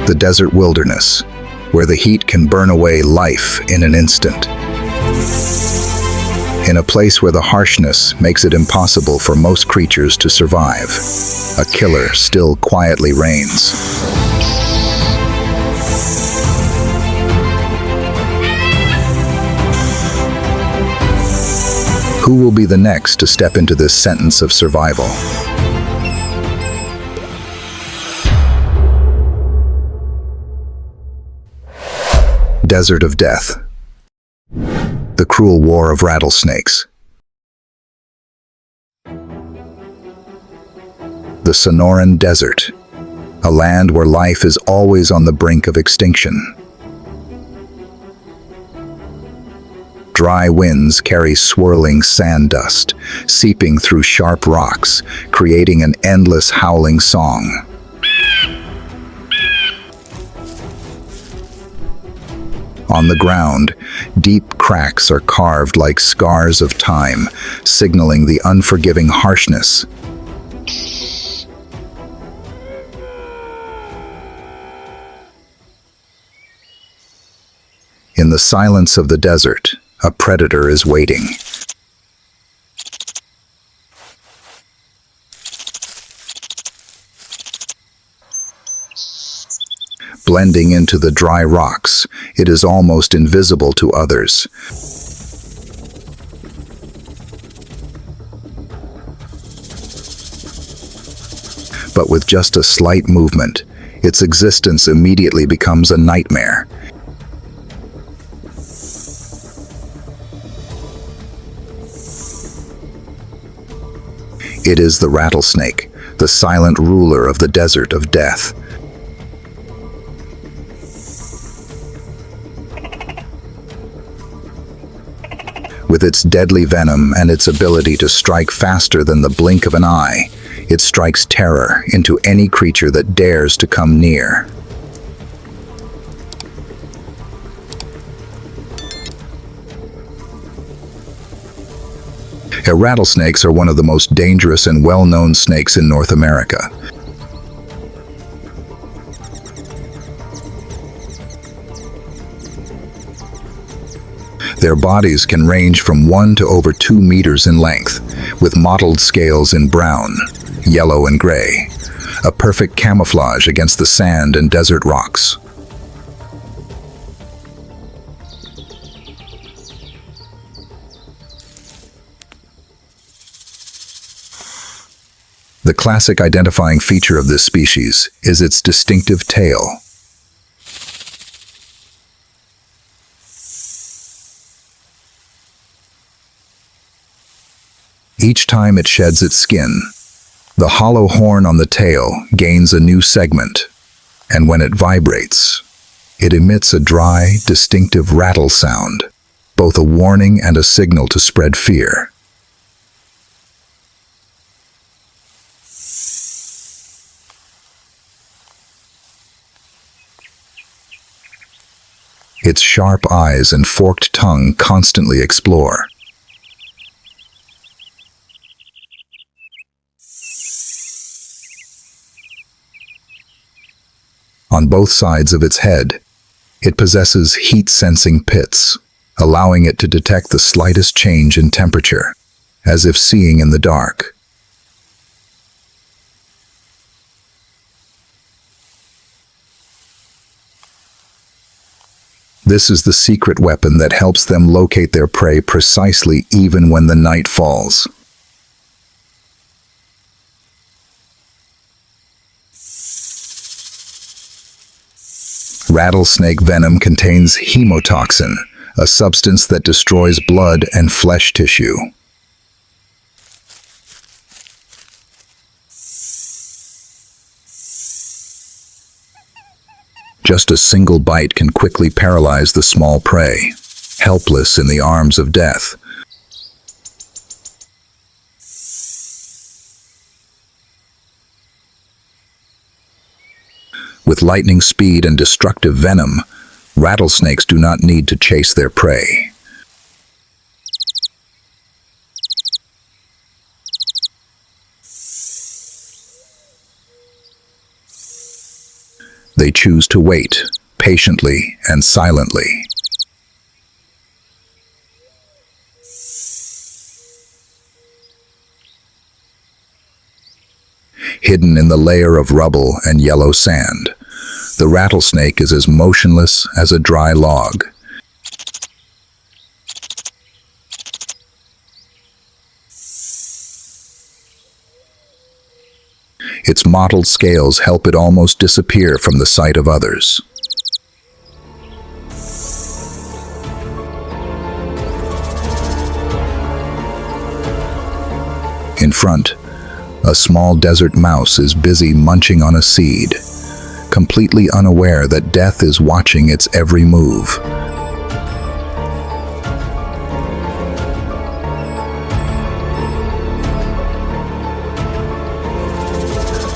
The desert wilderness, where the heat can burn away life in an instant. In a place where the harshness makes it impossible for most creatures to survive, a killer still quietly reigns. Who will be the next to step into this sentence of survival? Desert of Death. The cruel war of rattlesnakes. The Sonoran Desert, a land where life is always on the brink of extinction. Dry winds carry swirling sand dust, seeping through sharp rocks, creating an endless howling song. On the ground, deep cracks are carved like scars of time, signaling the unforgiving harshness. In the silence of the desert, a predator is waiting. Blending into the dry rocks, it is almost invisible to others. But with just a slight movement, its existence immediately becomes a nightmare. It is the rattlesnake, the silent ruler of the desert of death. With its deadly venom and its ability to strike faster than the blink of an eye, it strikes terror into any creature that dares to come near. Rattlesnakes are one of the most dangerous and well-known snakes in North America. Their bodies can range from 1 to over 2 meters in length, with mottled scales in brown, yellow, and gray, a perfect camouflage against the sand and desert rocks. The classic identifying feature of this species is its distinctive tail. Each time it sheds its skin, the hollow horn on the tail gains a new segment, and when it vibrates, it emits a dry, distinctive rattle sound, both a warning and a signal to spread fear. Its sharp eyes and forked tongue constantly explore. On both sides of its head, it possesses heat-sensing pits, allowing it to detect the slightest change in temperature, as if seeing in the dark. This is the secret weapon that helps them locate their prey precisely even when the night falls. Rattlesnake venom contains hemotoxin, a substance that destroys blood and flesh tissue. Just a single bite can quickly paralyze the small prey, helpless in the arms of death. With lightning speed and destructive venom, rattlesnakes do not need to chase their prey. They choose to wait, patiently and silently. Hidden in the layer of rubble and yellow sand, the rattlesnake is as motionless as a dry log. Its mottled scales help it almost disappear from the sight of others. In front, a small desert mouse is busy munching on a seed, completely unaware that death is watching its every move.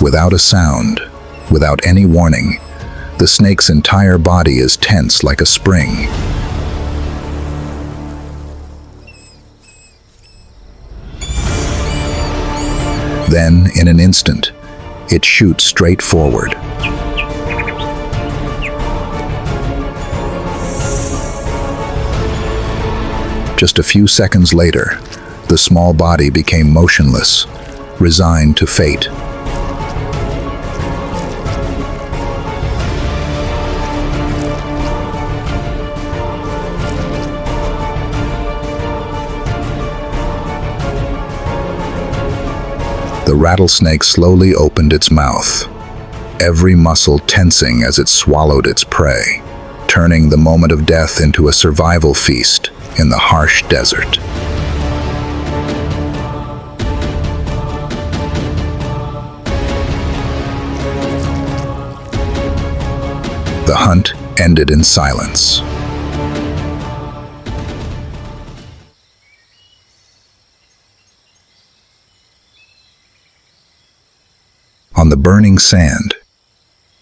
Without a sound, without any warning, the snake's entire body is tense like a spring. Then, in an instant, it shoots straight forward. Just a few seconds later, the small body became motionless, resigned to fate. The rattlesnake slowly opened its mouth, every muscle tensing as it swallowed its prey, turning the moment of death into a survival feast in the harsh desert. The hunt ended in silence. On the burning sand,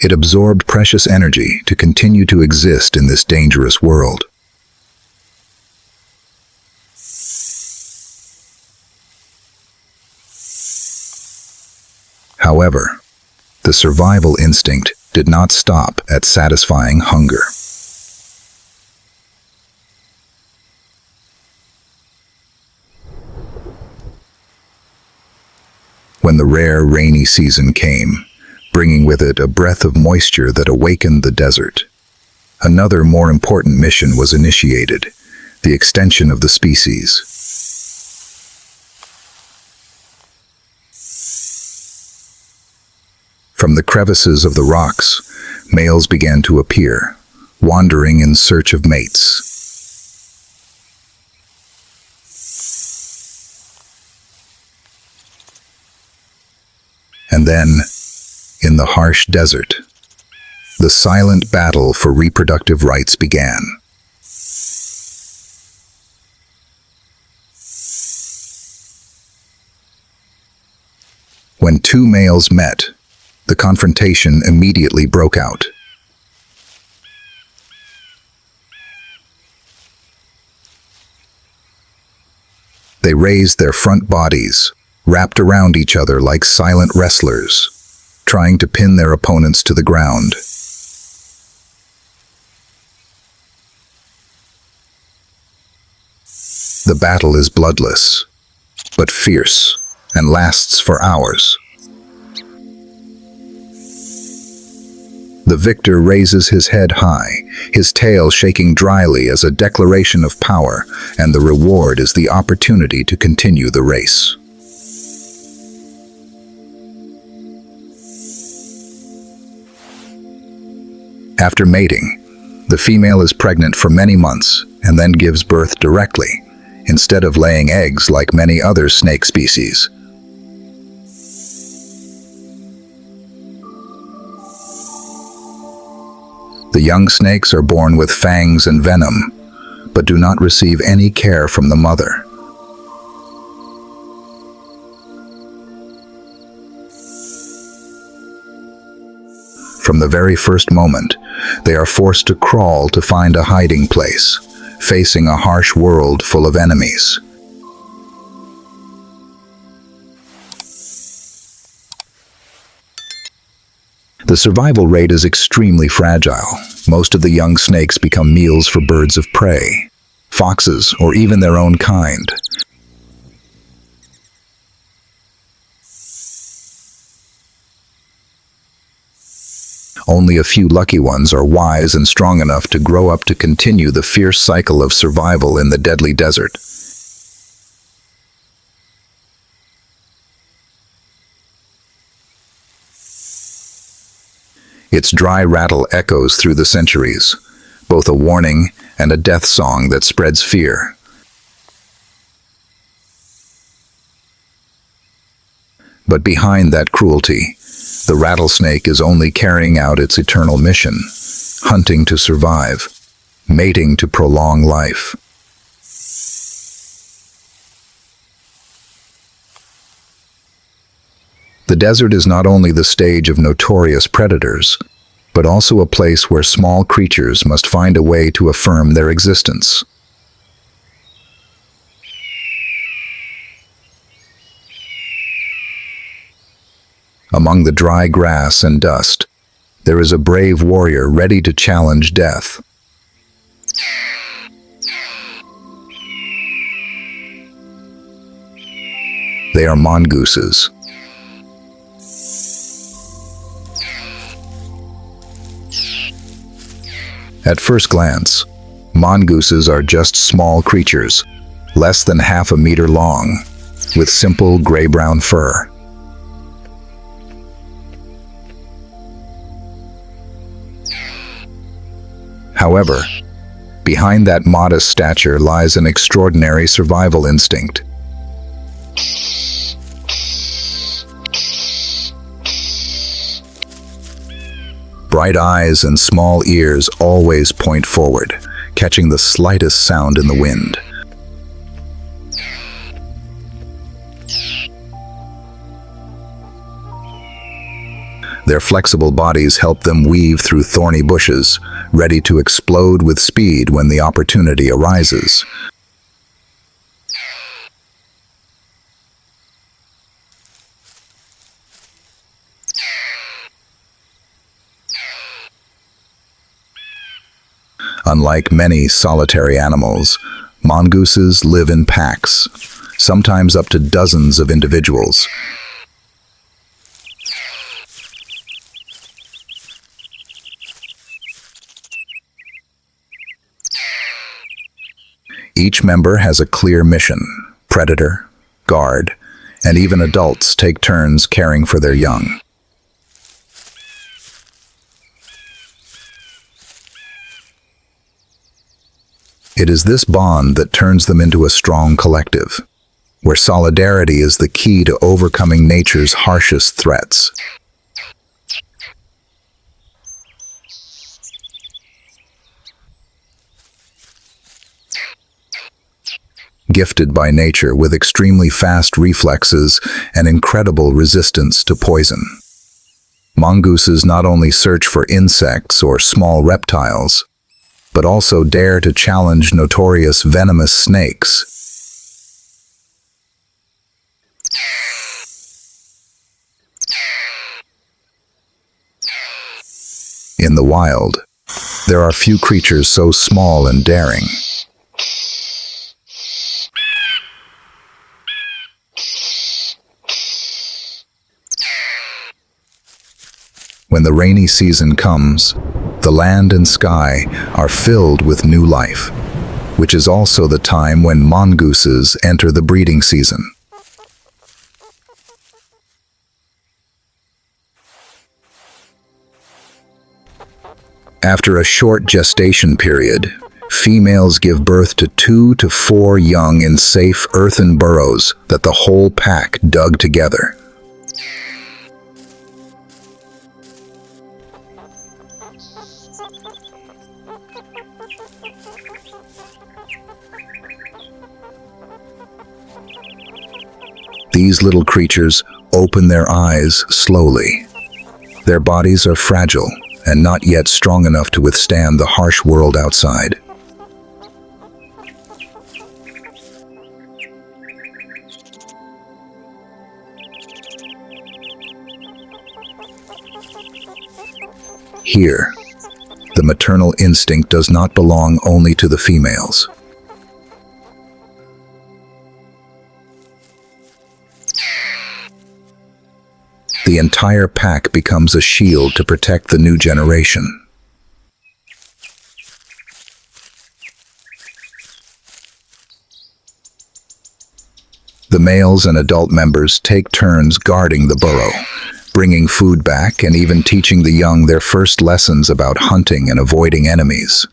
it absorbed precious energy to continue to exist in this dangerous world. However, the survival instinct did not stop at satisfying hunger. When the rare rainy season came, bringing with it a breath of moisture that awakened the desert, another more important mission was initiated: the extension of the species. From the crevices of the rocks, males began to appear, wandering in search of mates. And then, in the harsh desert, the silent battle for reproductive rights began. When two males met, the confrontation immediately broke out. They raised their front bodies, wrapped around each other like silent wrestlers, trying to pin their opponents to the ground. The battle is bloodless, but fierce, and lasts for hours. The victor raises his head high, his tail shaking dryly as a declaration of power, and the reward is the opportunity to continue the race. After mating, the female is pregnant for many months and then gives birth directly, instead of laying eggs like many other snake species. The young snakes are born with fangs and venom, but do not receive any care from the mother. From the very first moment, they are forced to crawl to find a hiding place, facing a harsh world full of enemies. The survival rate is extremely fragile. Most of the young snakes become meals for birds of prey, foxes, or even their own kind. Only a few lucky ones are wise and strong enough to grow up to continue the fierce cycle of survival in the deadly desert. Its dry rattle echoes through the centuries, both a warning and a death song that spreads fear. But behind that cruelty, the rattlesnake is only carrying out its eternal mission, hunting to survive, mating to prolong life. The desert is not only the stage of notorious predators, but also a place where small creatures must find a way to affirm their existence. Among the dry grass and dust, there is a brave warrior ready to challenge death. They are mongooses. At first glance, mongooses are just small creatures, less than half a meter long, with simple gray-brown fur. However, behind that modest stature lies an extraordinary survival instinct. Bright eyes and small ears always point forward, catching the slightest sound in the wind. Their flexible bodies help them weave through thorny bushes, ready to explode with speed when the opportunity arises. Unlike many solitary animals, mongooses live in packs, sometimes up to dozens of individuals. Each member has a clear mission: predator, guard, and even adults take turns caring for their young. It is this bond that turns them into a strong collective, where solidarity is the key to overcoming nature's harshest threats. Gifted by nature with extremely fast reflexes and incredible resistance to poison, mongooses not only search for insects or small reptiles, but also dare to challenge notorious venomous snakes. In the wild, there are few creatures so small and daring. When the rainy season comes, the land and sky are filled with new life, which is also the time when mongooses enter the breeding season. After a short gestation period, females give birth to 2 to 4 young in safe earthen burrows that the whole pack dug together. These little creatures open their eyes slowly. Their bodies are fragile and not yet strong enough to withstand the harsh world outside. Here, the maternal instinct does not belong only to the females. The entire pack becomes a shield to protect the new generation. The males and adult members take turns guarding the burrow, bringing food back and even teaching the young their first lessons about hunting and avoiding enemies.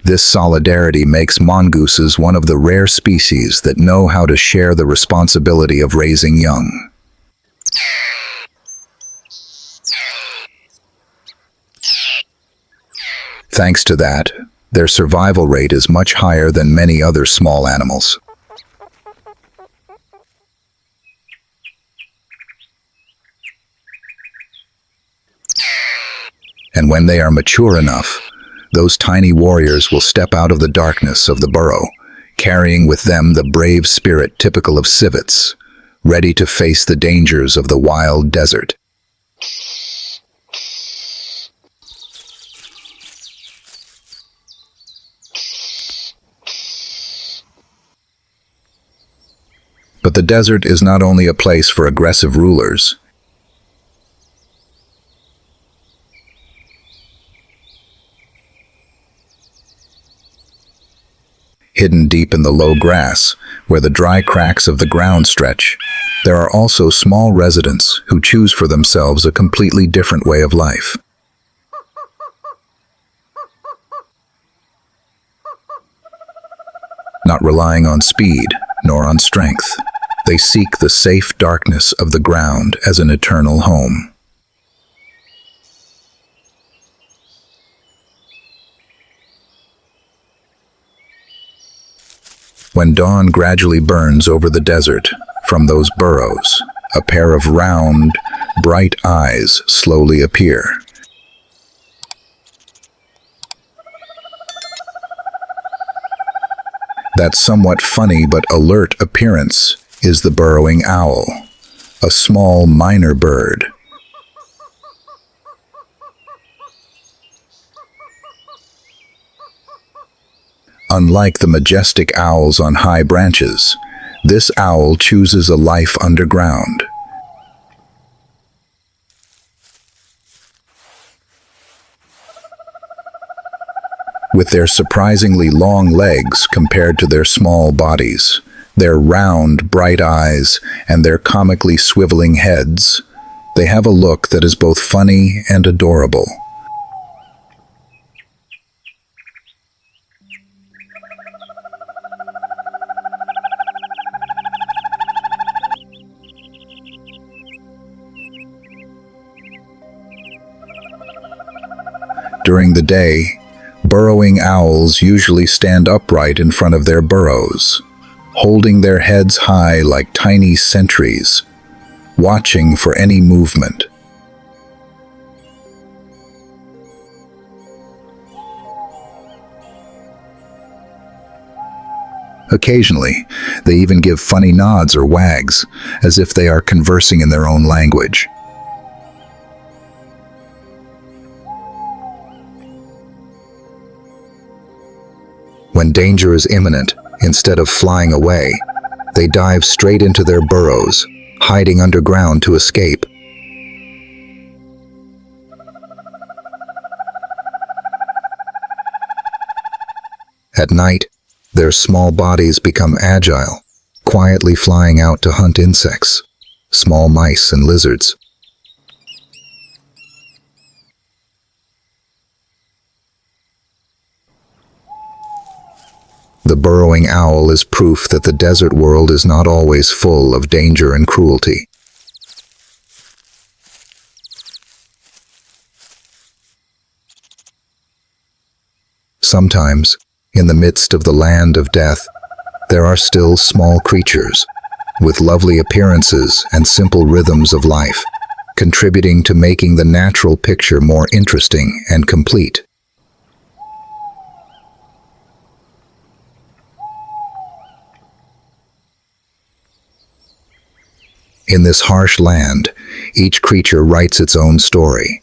This solidarity makes mongooses one of the rare species that know how to share the responsibility of raising young. Thanks to that, their survival rate is much higher than many other small animals. And when they are mature enough, those tiny warriors will step out of the darkness of the burrow, carrying with them the brave spirit typical of civets, ready to face the dangers of the wild desert. But the desert is not only a place for aggressive rulers. Hidden deep in the low grass, where the dry cracks of the ground stretch, there are also small residents who choose for themselves a completely different way of life. Not relying on speed, nor on strength, they seek the safe darkness of the ground as an eternal home. When dawn gradually burns over the desert, from those burrows, a pair of round, bright eyes slowly appear. That somewhat funny but alert appearance is the burrowing owl, a small minor bird. Unlike the majestic owls on high branches, this owl chooses a life underground. With their surprisingly long legs compared to their small bodies, their round, bright eyes, and their comically swiveling heads, they have a look that is both funny and adorable. During the day, burrowing owls usually stand upright in front of their burrows, holding their heads high like tiny sentries, watching for any movement. Occasionally, they even give funny nods or wags, as if they are conversing in their own language. When danger is imminent, instead of flying away, they dive straight into their burrows, hiding underground to escape. At night, their small bodies become agile, quietly flying out to hunt insects, small mice and lizards. The burrowing owl is proof that the desert world is not always full of danger and cruelty. Sometimes, in the midst of the land of death, there are still small creatures, with lovely appearances and simple rhythms of life, contributing to making the natural picture more interesting and complete. In this harsh land, each creature writes its own story.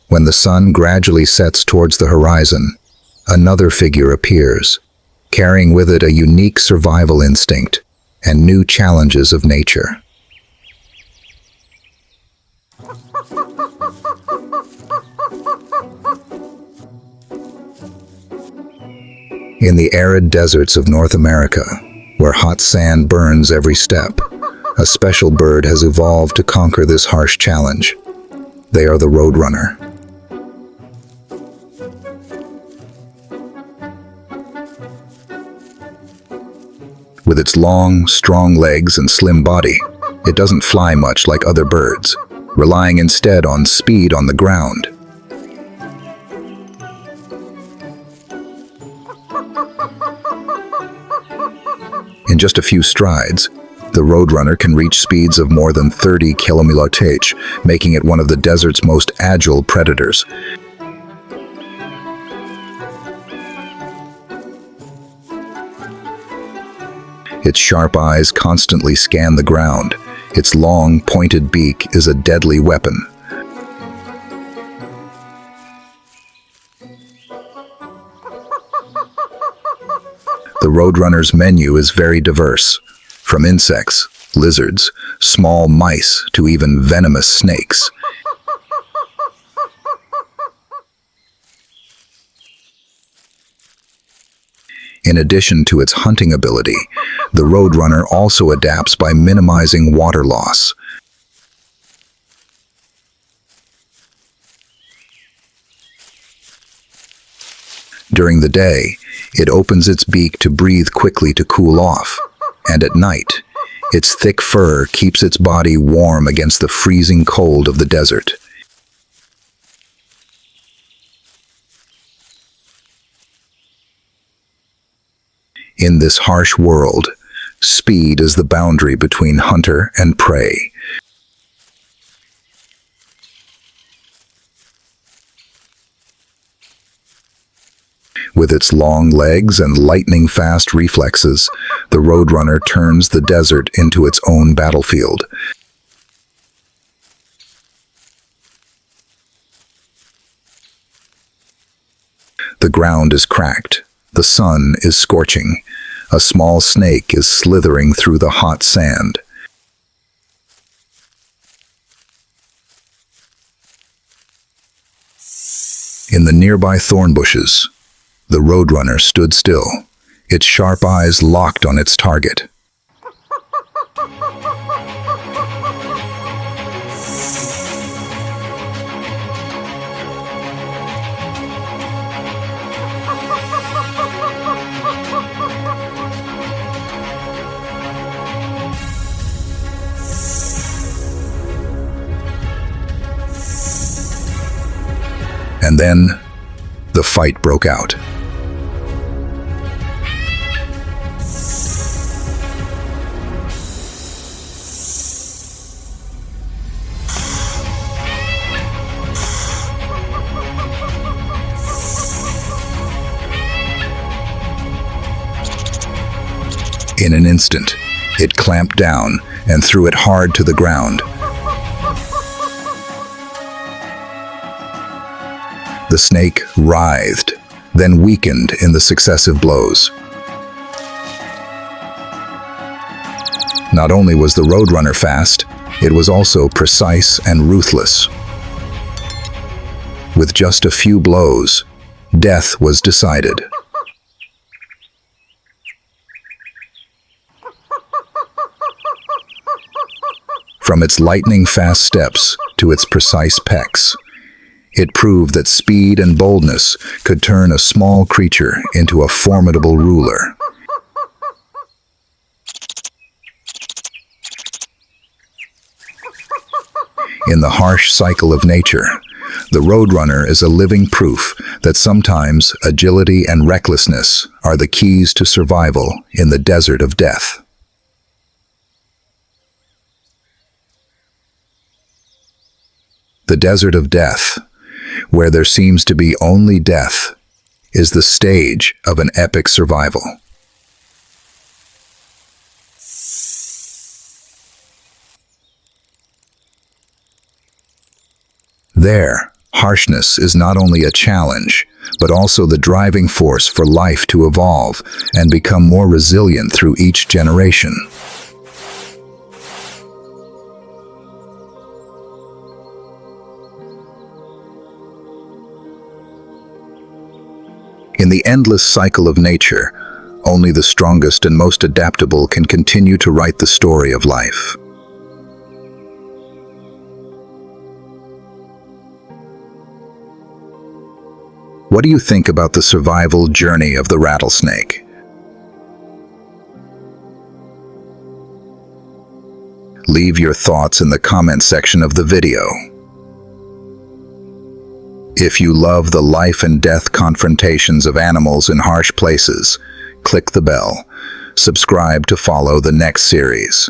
When the sun gradually sets towards the horizon, another figure appears, carrying with it a unique survival instinct and new challenges of nature. In the arid deserts of North America, where hot sand burns every step, a special bird has evolved to conquer this harsh challenge. They are the Roadrunner. With its long, strong legs and slim body, it doesn't fly much like other birds, relying instead on speed on the ground. In just a few strides, the Roadrunner can reach speeds of more than 30 km/h, making it one of the desert's most agile predators. Its sharp eyes constantly scan the ground. Its long, pointed beak is a deadly weapon. The Roadrunner's menu is very diverse, from insects, lizards, small mice, to even venomous snakes. In addition to its hunting ability, the Roadrunner also adapts by minimizing water loss. During the day, it opens its beak to breathe quickly to cool off, and at night, its thick fur keeps its body warm against the freezing cold of the desert. In this harsh world, speed is the boundary between hunter and prey. With its long legs and lightning-fast reflexes, the Roadrunner turns the desert into its own battlefield. The ground is cracked. The sun is scorching. A small snake is slithering through the hot sand. In the nearby thorn bushes, the Roadrunner stood still, its sharp eyes locked on its target. And then, the fight broke out. In an instant, it clamped down and threw it hard to the ground. The snake writhed, then weakened in the successive blows. Not only was the Roadrunner fast, it was also precise and ruthless. With just a few blows, death was decided. From its lightning-fast steps to its precise pecks, it proved that speed and boldness could turn a small creature into a formidable ruler. In the harsh cycle of nature, the Roadrunner is a living proof that sometimes agility and recklessness are the keys to survival in the desert of death. The desert of death, where there seems to be only death, is the stage of an epic survival. There, harshness is not only a challenge, but also the driving force for life to evolve and become more resilient through each generation. In the endless cycle of nature, only the strongest and most adaptable can continue to write the story of life. What do you think about the survival journey of the rattlesnake? Leave your thoughts in the comment section of the video. If you love the life and death confrontations of animals in harsh places, click the bell. Subscribe to follow the next series.